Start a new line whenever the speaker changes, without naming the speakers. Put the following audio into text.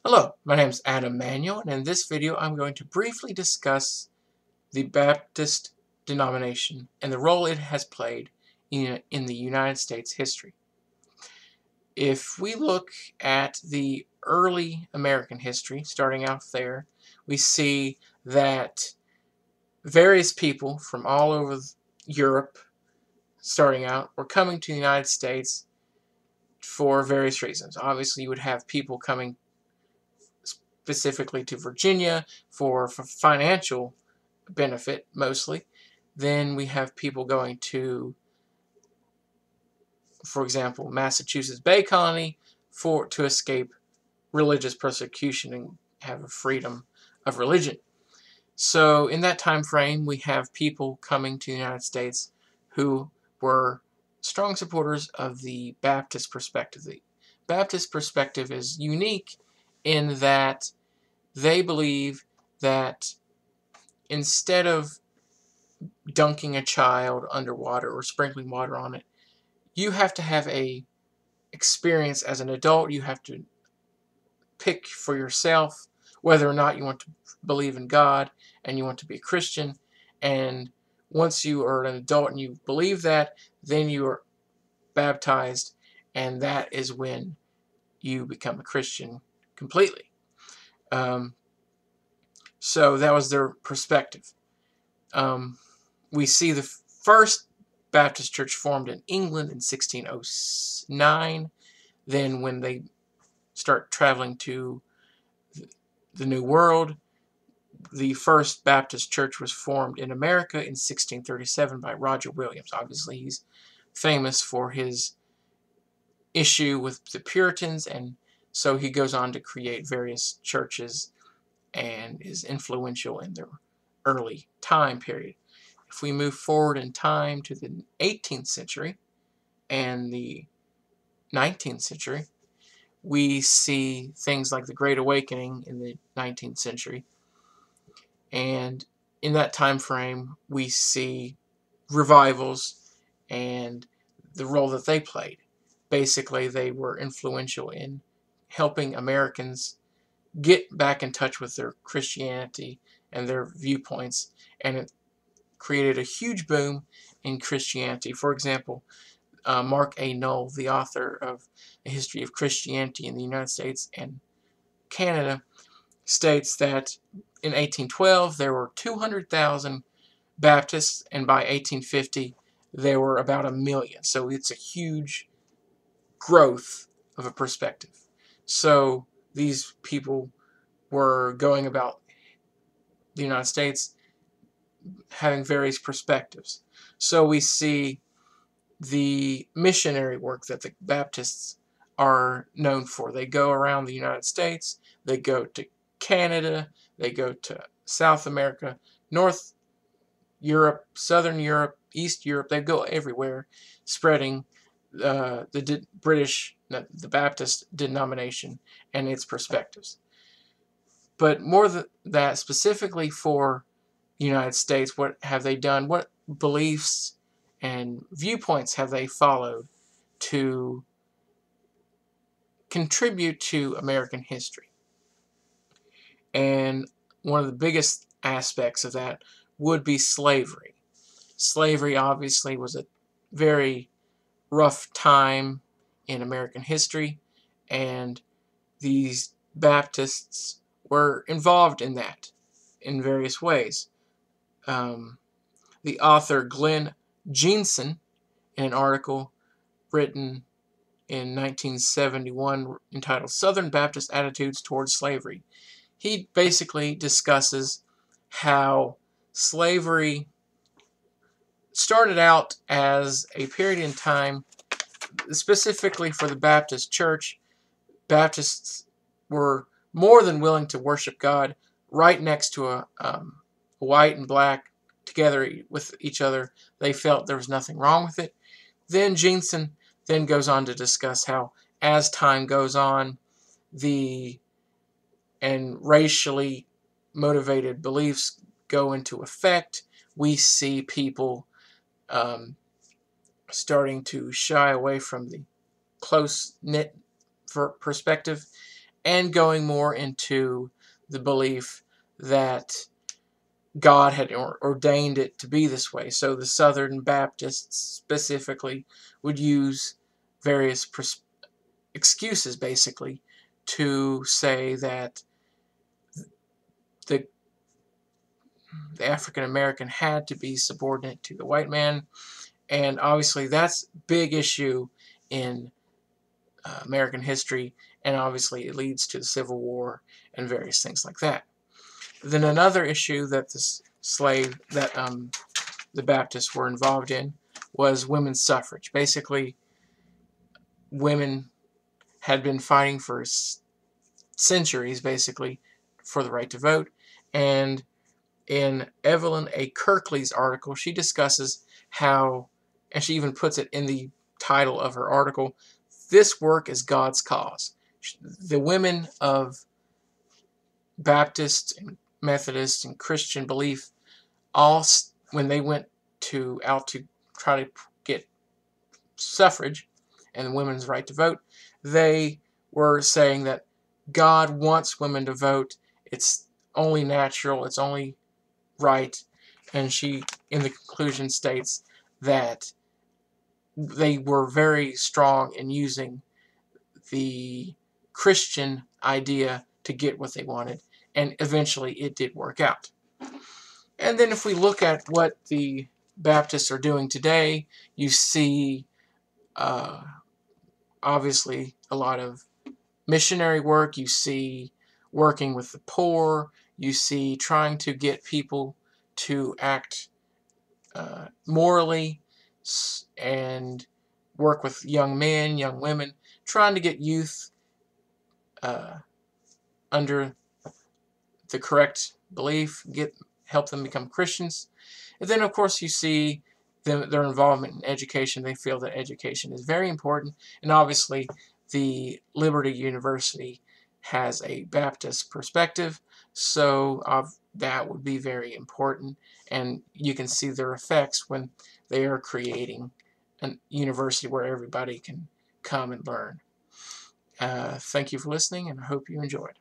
Hello, my name is Adam Manuel, and in this video I'm going to briefly discuss the Baptist denomination and the role it has played in the United States history. If we look at the early American history, starting out there, we see that various people from all over Europe, starting out, were coming to the United States for various reasons. Obviously, you would have people coming specifically to Virginia for financial benefit mostly. Then we have people going to, for example, Massachusetts Bay Colony to escape religious persecution and have a freedom of religion. So in that time frame, we have people coming to the United States who were strong supporters of the Baptist perspective. The Baptist perspective is unique in that they believe that instead of dunking a child underwater or sprinkling water on it, you have to have a experience as an adult. You have to pick for yourself whether or not you want to believe in God and you want to be a Christian. And once you are an adult and you believe that, then you are baptized, and that is when you become a Christian completely. So that was their perspective. We see the first Baptist church formed in England in 1609. Then when they start traveling to the New World, the first Baptist church was formed in America in 1637 by Roger Williams. Obviously, he's famous for his issue with the Puritans, and so he goes on to create various churches and is influential in their early time period. If we move forward in time to the 18th century and the 19th century, we see things like the Great Awakening in the 19th century. And in that time frame, we see revivals and the role that they played. Basically, they were influential in helping Americans get back in touch with their Christianity and their viewpoints, and it created a huge boom in Christianity. For example, Mark A. Noll, the author of A History of Christianity in the United States and Canada, states that in 1812 there were 200,000 Baptists, and by 1850 there were about 1 million. So it's a huge growth of a perspective. So these people were going about the United States having various perspectives. So we see the missionary work that the Baptists are known for. They go around the United States, they go to Canada, they go to South America, North Europe, Southern Europe, East Europe. They go everywhere, spreading the Baptist denomination and its perspectives. But more than that, specifically for the United States, what have they done? What beliefs and viewpoints have they followed to contribute to American history? And one of the biggest aspects of that would be slavery. Slavery obviously was a very rough time in American history, and these Baptists were involved in that in various ways. The author Glenn Jensen, in an article written in 1971 entitled Southern Baptist Attitudes Towards Slavery, he basically discusses how slavery started out as a period in time, specifically for the Baptist church. Baptists were more than willing to worship God right next to a white and black together with each other. They felt there was nothing wrong with it. Then Jensen then goes on to discuss how, as time goes on, and racially motivated beliefs go into effect. We see people starting to shy away from the close-knit perspective, and going more into the belief that God had ordained it to be this way. So the Southern Baptists specifically would use various excuses, basically, to say that the African American had to be subordinate to the white man, and obviously that's a big issue in American history, and obviously it leads to the Civil War and various things like that. Then another issue that the Baptists were involved in was women's suffrage. Basically, women had been fighting for centuries, basically, for the right to vote, and in Evelyn A. Kirkley's article, she discusses how, and she even puts it in the title of her article, this work is God's cause. The women of Baptist and Methodist and Christian belief, all when they went out to try to get suffrage and women's right to vote, they were saying that God wants women to vote. It's only natural. It's only right. And she, in the conclusion, states that they were very strong in using the Christian idea to get what they wanted, and eventually it did work out. And then if we look at what the Baptists are doing today, you see obviously a lot of missionary work. You see working with the poor. You see trying to get people to act morally and work with young men, young women, trying to get youth under the correct belief, help them become Christians. And then, of course, you see their involvement in education. They feel that education is very important, and obviously the Liberty University has a Baptist perspective, so that would be very important, and you can see their effects when they are creating a university where everybody can come and learn. Thank you for listening, and I hope you enjoyed.